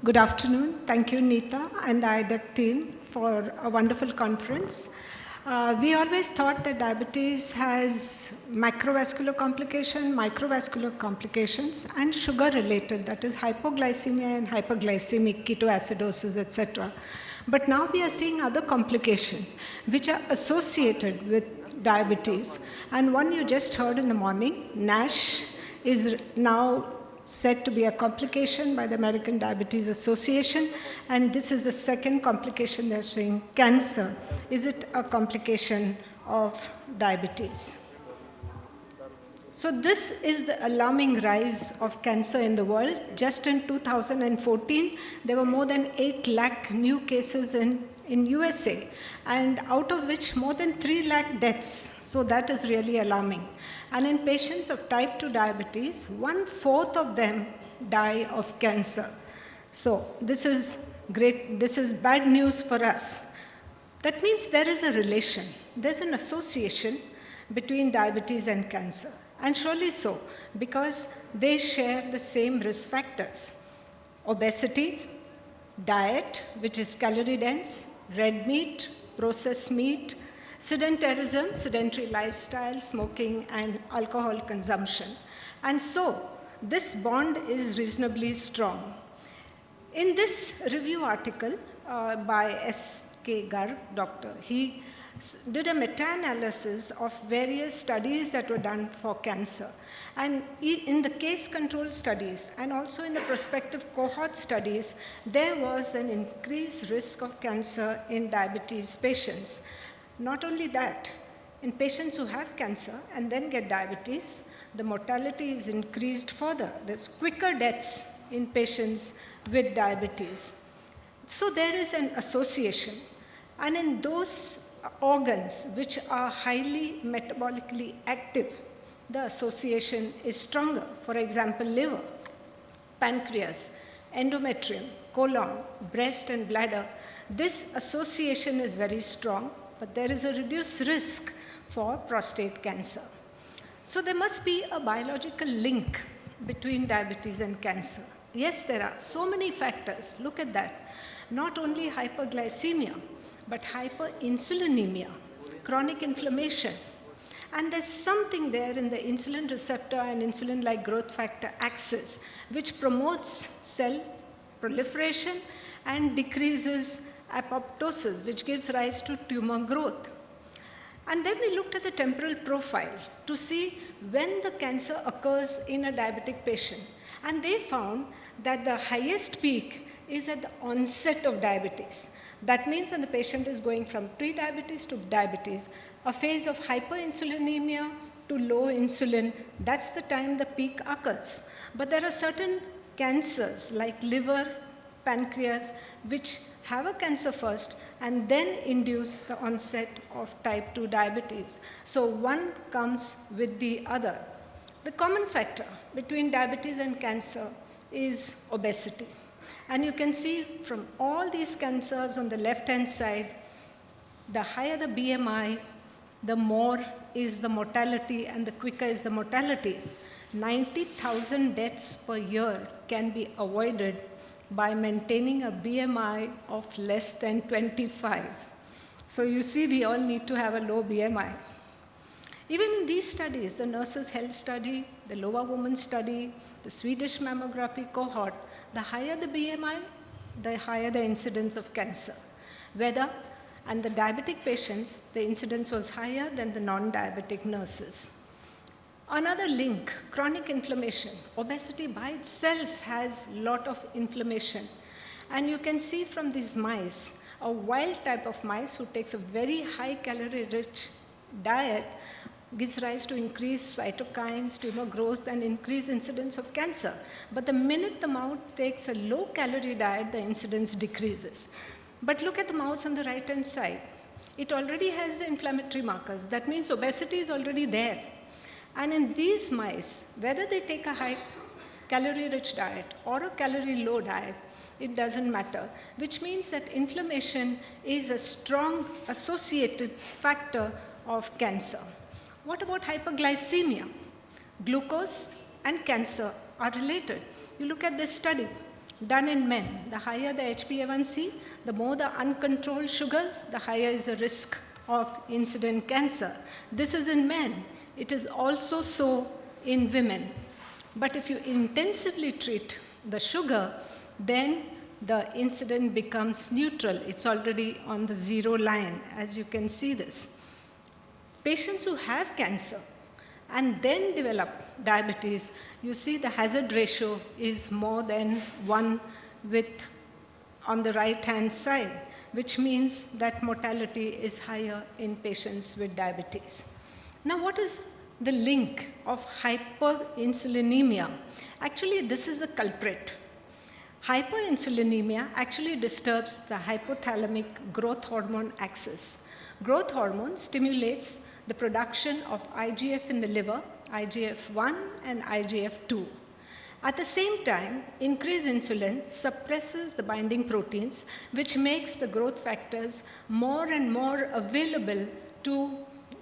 Good afternoon. Thank you, Neeta and the IDEC team for a wonderful conference. We always thought that diabetes has macrovascular complication, microvascular complications, and sugar-related, that is hypoglycemia and hyperglycemic ketoacidosis, etc. But now we are seeing other complications which are associated with diabetes. And one you just heard in the morning, NASH, is now said to be a complication by the American Diabetes Association, and this is the second complication they're showing, cancer. Is it a complication of diabetes? So this is the alarming rise of cancer in the world. Just in 2014, there were more than 8 lakh new cases in USA, and out of which more than 3 lakh deaths. So that is really alarming. And in patients of type 2 diabetes, 1/4 of them die of cancer. So this is great, this is bad news for us. That means there is a relation, there's an association between diabetes and cancer. And surely so, because they share the same risk factors. Obesity, diet, which is calorie dense, red meat, processed meat, sedentarism, sedentary lifestyle, smoking, and alcohol consumption. And so, this bond is reasonably strong. In this review article by S.K. Garg, doctor, he did a meta-analysis of various studies that were done for cancer. And in the case control studies and also in the prospective cohort studies, there was an increased risk of cancer in diabetes patients. Not only that, in patients who have cancer and then get diabetes, the mortality is increased further. There's quicker deaths in patients with diabetes. So there is an association. And in those organs which are highly metabolically active, the association is stronger. For example, liver, pancreas, endometrium, colon, breast, and bladder. This association is very strong, but there is a reduced risk for prostate cancer. So there must be a biological link between diabetes and cancer. Yes, there are so many factors. Look at that. Not only hyperglycemia, but hyperinsulinemia, chronic inflammation. And there's something there in the insulin receptor and insulin-like growth factor axis, which promotes cell proliferation and decreases apoptosis, which gives rise to tumor growth. And then we looked at the temporal profile to see when the cancer occurs in a diabetic patient. And they found that the highest peak is at the onset of diabetes. That means when the patient is going from pre-diabetes to diabetes, a phase of hyperinsulinemia to low insulin, that's the time the peak occurs. But there are certain cancers like liver, pancreas, which have a cancer first and then induce the onset of type 2 diabetes. So one comes with the other. The common factor between diabetes and cancer is obesity. And you can see from all these cancers on the left-hand side, the higher the BMI, the more is the mortality and the quicker is the mortality. 90,000 deaths per year can be avoided by maintaining a BMI of less than 25. So you see, we all need to have a low BMI. Even in these studies, the Nurses' Health Study, the Lova Women Study, the Swedish mammography cohort, the higher the BMI, the higher the incidence of cancer. And the diabetic patients, the incidence was higher than the non-diabetic nurses. Another link, chronic inflammation. Obesity by itself has a lot of inflammation. And you can see from these mice, a wild type of mice who takes a very high calorie-rich diet gives rise to increased cytokines, tumor growth, and increased incidence of cancer. But the minute the mouse takes a low-calorie diet, the incidence decreases. But look at the mouse on the right-hand side. It already has the inflammatory markers. That means obesity is already there. And in these mice, whether they take a high calorie-rich diet or a calorie-low diet, it doesn't matter, which means that inflammation is a strong associated factor of cancer. What about hyperglycemia? Glucose and cancer are related. You look at this study. done in men. The higher the HbA1c, the more the uncontrolled sugars, the higher is the risk of incident cancer. This is in men. It is also so in women. But if you intensively treat the sugar, then the incident becomes neutral. It's already on the 0 line, as you can see this. Patients who have cancer and then develop diabetes, you see the hazard ratio is more than 1 on the right-hand side, which means that mortality is higher in patients with diabetes. Now, what is the link of hyperinsulinemia? Actually, this is the culprit. Hyperinsulinemia actually disturbs the hypothalamic growth hormone axis. Growth hormone stimulates the production of IGF in the liver, IGF-1 and IGF-2. At the same time, increased insulin suppresses the binding proteins, which makes the growth factors more and more available to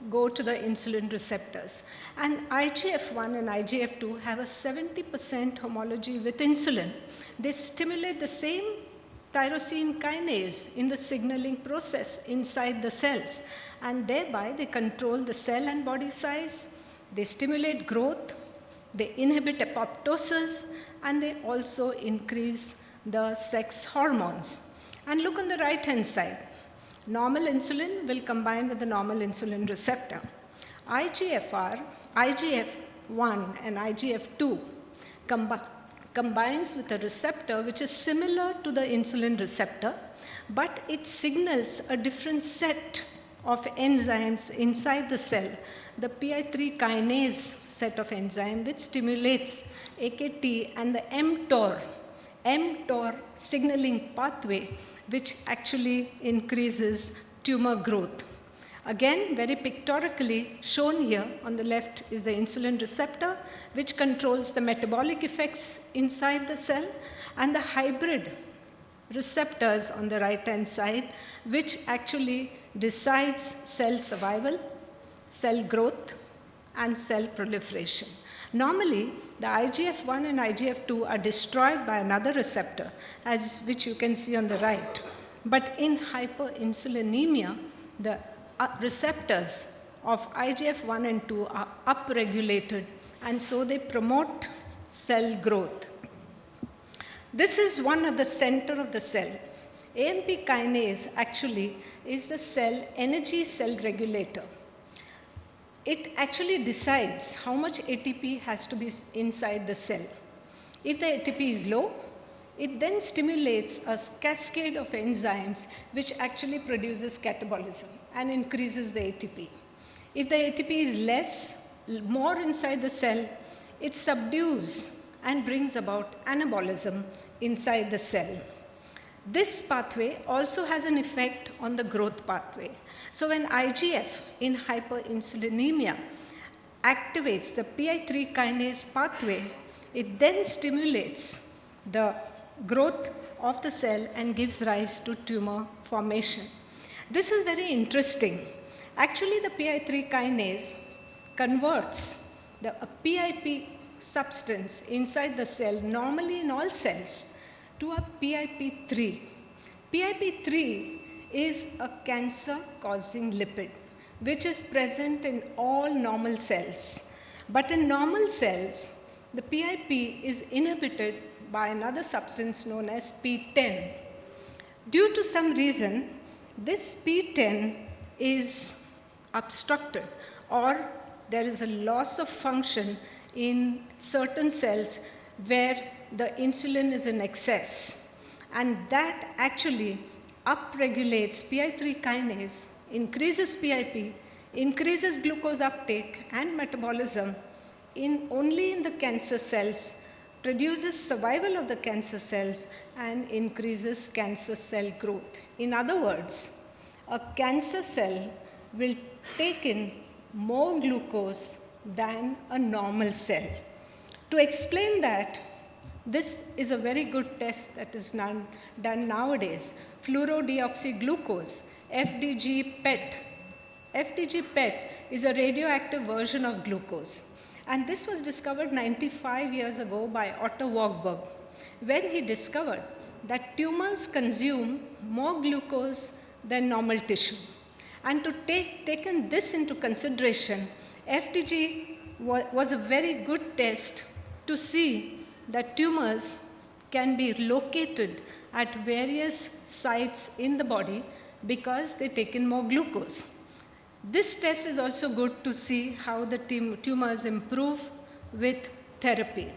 go to the insulin receptors. And IGF-1 and IGF-2 have a 70% homology with insulin. They stimulate the same tyrosine kinase in the signaling process inside the cells, and thereby they control the cell and body size, they stimulate growth, they inhibit apoptosis, and they also increase the sex hormones. And look on the right-hand side. Normal insulin will combine with the normal insulin receptor. IGF-1 and IGF-2 combines with a receptor which is similar to the insulin receptor, but it signals a different set of enzymes inside the cell, the PI3 kinase set of enzyme, which stimulates AKT and the mTOR signaling pathway, which actually increases tumor growth. Again, very pictorically shown here on the left is the insulin receptor, which controls the metabolic effects inside the cell, and the hybrid receptors on the right-hand side, which actually decides cell survival, cell growth, and cell proliferation. Normally, the IGF-1 and IGF-2 are destroyed by another receptor, which you can see on the right. But in hyperinsulinemia, the receptors of IGF-1 and 2 are upregulated, and so they promote cell growth. This is one at the center of the cell. AMP kinase actually is the energy cell regulator. It actually decides how much ATP has to be inside the cell. If the ATP is low, it then stimulates a cascade of enzymes which actually produces catabolism and increases the ATP. If the ATP is more inside the cell, it subdues and brings about anabolism inside the cell. This pathway also has an effect on the growth pathway. So when IGF in hyperinsulinemia activates the PI3 kinase pathway, it then stimulates the growth of the cell and gives rise to tumor formation. This is very interesting. Actually, the PI3 kinase converts the PIP substance inside the cell, normally in all cells, to a PIP3. PIP3 is a cancer-causing lipid, which is present in all normal cells. But in normal cells, the PIP is inhibited by another substance known as P10. Due to some reason, this P10 is obstructed, or there is a loss of function in certain cells where the insulin is in excess. And that actually upregulates PI3 kinase, increases PIP, increases glucose uptake and metabolism only in the cancer cells, produces survival of the cancer cells, and increases cancer cell growth. In other words, a cancer cell will take in more glucose than a normal cell. To explain that, this is a very good test that is done nowadays. Fluorodeoxyglucose, FDG-PET. FDG-PET is a radioactive version of glucose. And this was discovered 95 years ago by Otto Warburg. when he discovered that tumors consume more glucose than normal tissue. And to taken this into consideration, FDG was a very good test to see that tumors can be located at various sites in the body because they take in more glucose. This test is also good to see how the tumors improve with therapy.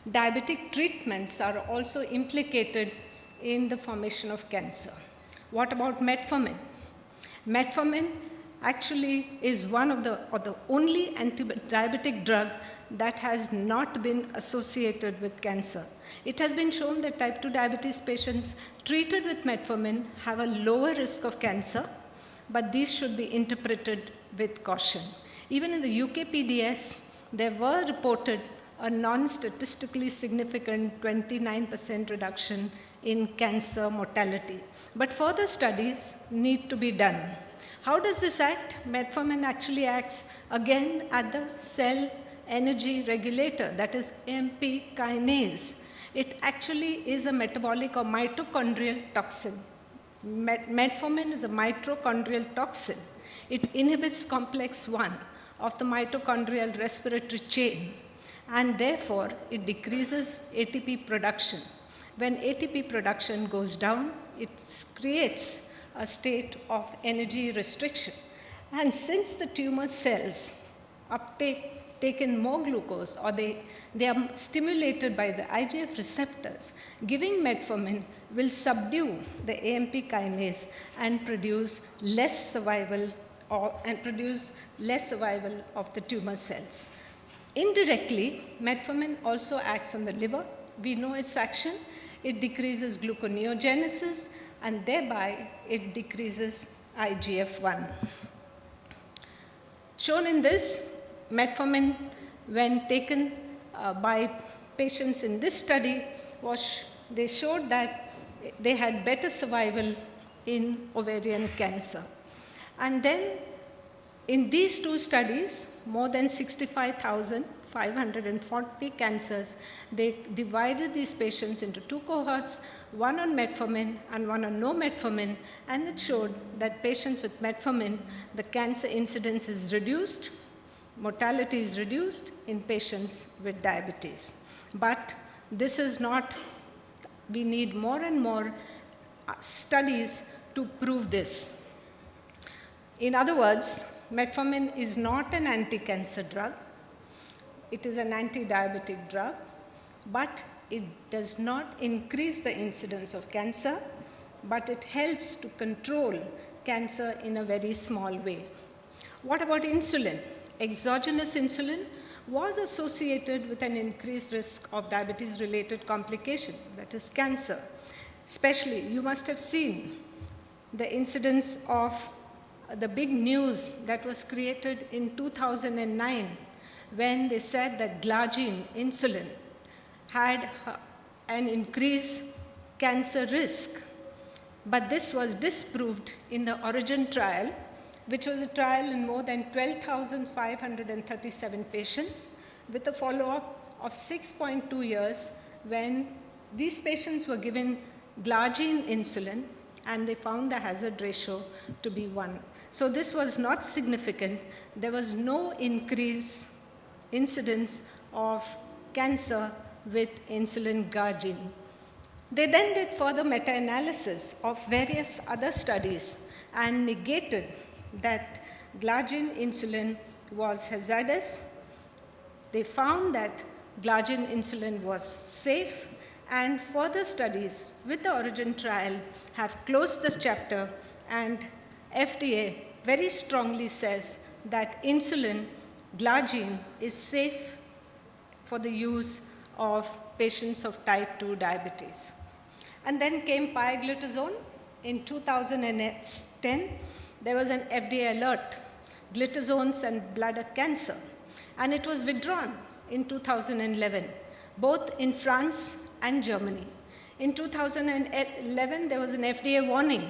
Diabetic treatments are also implicated in the formation of cancer. What about metformin? Metformin actually is one of the only anti-diabetic drug that has not been associated with cancer. It has been shown that type 2 diabetes patients treated with metformin have a lower risk of cancer, but these should be interpreted with caution. Even in the UK PDS, there were reported a non-statistically significant 29% reduction in cancer mortality. But further studies need to be done. How does this act? Metformin actually acts again at the cell energy regulator, that is AMP kinase. It actually is a metabolic or mitochondrial toxin. Metformin is a mitochondrial toxin. It inhibits complex 1 of the mitochondrial respiratory chain, and therefore it decreases ATP production. When ATP production goes down, it creates a state of energy restriction. And since the tumor cells take in more glucose, or they are stimulated by the IGF receptors, giving metformin will subdue the AMP kinase and produce less survival of the tumor cells. Indirectly, metformin also acts on the liver. We know its action. It decreases gluconeogenesis, and thereby it decreases IGF-1. Shown in this, metformin, when taken by patients in this study, they showed that they had better survival in ovarian cancer. And then in these two studies, more than 65,540 cancers, they divided these patients into two cohorts, one on metformin and one on no metformin, and it showed that patients with metformin, the cancer incidence is reduced, mortality is reduced in patients with diabetes. But this is not, we need more and more studies to prove this. In other words, metformin is not an anti-cancer drug. It is an anti-diabetic drug, but it does not increase the incidence of cancer, but it helps to control cancer in a very small way. What about insulin? Exogenous insulin was associated with an increased risk of diabetes-related complication, that is cancer. Especially, you must have seen the incidence of the big news that was created in 2009 when they said that glargine, insulin, had an increased cancer risk. But this was disproved in the Origin trial, which was a trial in more than 12,537 patients with a follow-up of 6.2 years, when these patients were given glargine insulin and they found the hazard ratio to be 1. So this was not significant. There was no increase incidence of cancer with insulin glargine. They then did further meta-analysis of various other studies and negated that glargine insulin was hazardous. They found that glargine insulin was safe, and further studies with the Origin trial have closed this chapter, and FDA very strongly says that insulin, glargine, is safe for the use of patients of type 2 diabetes. And then came pioglitazone. In 2010, there was an FDA alert, glitazones and bladder cancer, and it was withdrawn in 2011, both in France and Germany. In 2011, there was an FDA warning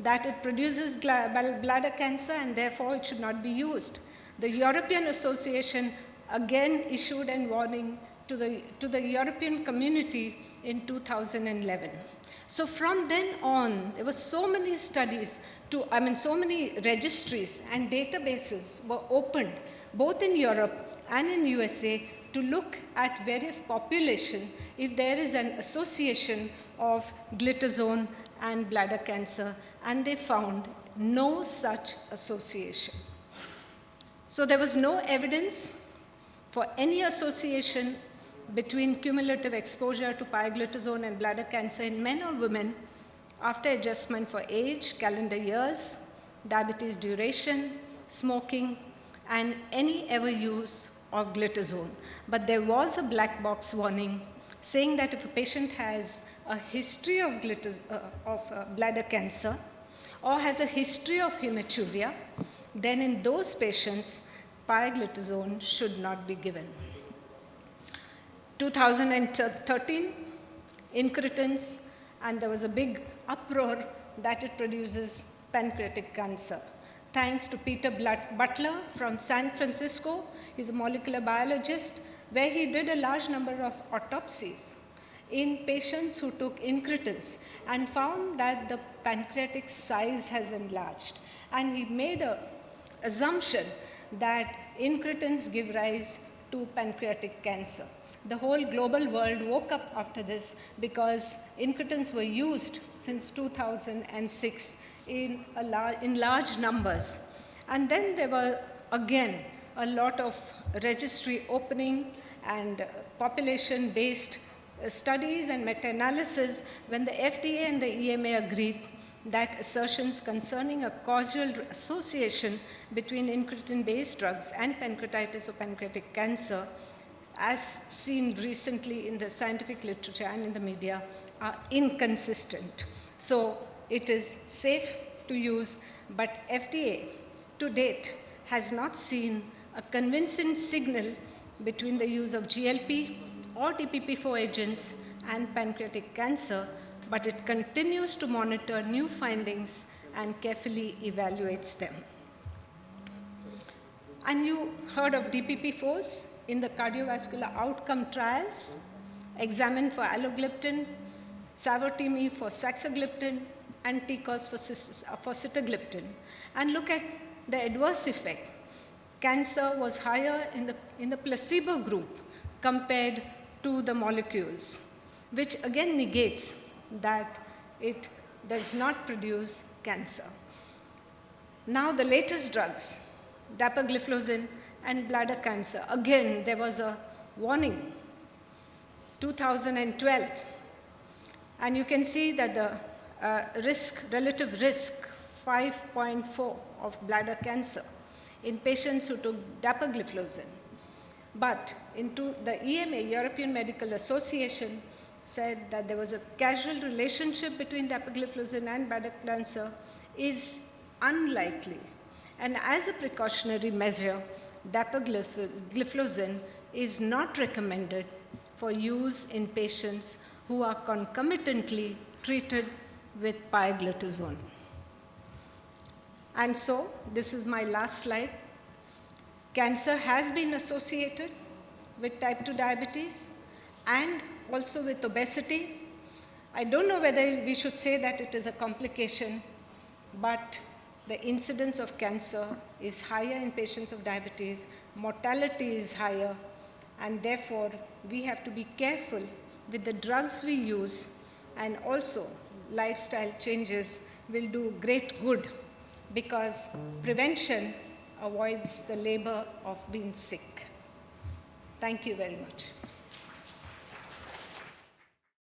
that it produces bladder cancer and therefore it should not be used. The European Association again issued a warning to the European community in 2011. So from then on, there were so many studies, so many registries and databases were opened, both in Europe and in USA, to look at various population if there is an association of glitazone and bladder cancer, and they found no such association. So there was no evidence for any association between cumulative exposure to pioglitazone and bladder cancer in men or women after adjustment for age, calendar years, diabetes duration, smoking, and any ever use of glitazone. But there was a black box warning saying that if a patient has a history of bladder cancer or has a history of hematuria, then in those patients, pioglitazone should not be given. 2013, incretins, and there was a big uproar that it produces pancreatic cancer. Thanks to Peter Butler from San Francisco, he's a molecular biologist, where he did a large number of autopsies in patients who took incretins and found that the pancreatic size has enlarged. And he made an assumption that incretins give rise to pancreatic cancer. The whole global world woke up after this because incretins were used since 2006 in large numbers. And then there were, again, a lot of registry opening and population-based studies and meta-analysis when the FDA and the EMA agreed that assertions concerning a causal association between incretin-based drugs and pancreatitis or pancreatic cancer, as seen recently in the scientific literature and in the media, are inconsistent. So it is safe to use, but FDA to date has not seen a convincing signal between the use of GLP or DPP-4 agents and pancreatic cancer, but it continues to monitor new findings and carefully evaluates them. And you heard of DPP-4s in the cardiovascular outcome trials, examined for allogliptin, savolitinib for saxagliptin, and TCOS for sitagliptin. And look at the adverse effect. Cancer was higher in the placebo group compared to the molecules, which again negates that it does not produce cancer. Now the latest drugs, dapagliflozin and bladder cancer. Again, there was a warning, 2012. And you can see that the relative risk, 5.4 of bladder cancer in patients who took dapagliflozin. But the EMA, European Medical Association, said that there was a causal relationship between dapagliflozin and bladder cancer is unlikely. And as a precautionary measure, dapagliflozin is not recommended for use in patients who are concomitantly treated with pioglitazone. And so, this is my last slide. Cancer has been associated with type 2 diabetes and also with obesity. I don't know whether we should say that it is a complication, but the incidence of cancer is higher in patients of diabetes, mortality is higher, and therefore we have to be careful with the drugs we use, and also lifestyle changes will do great good because prevention avoids the labor of being sick. Thank you very much.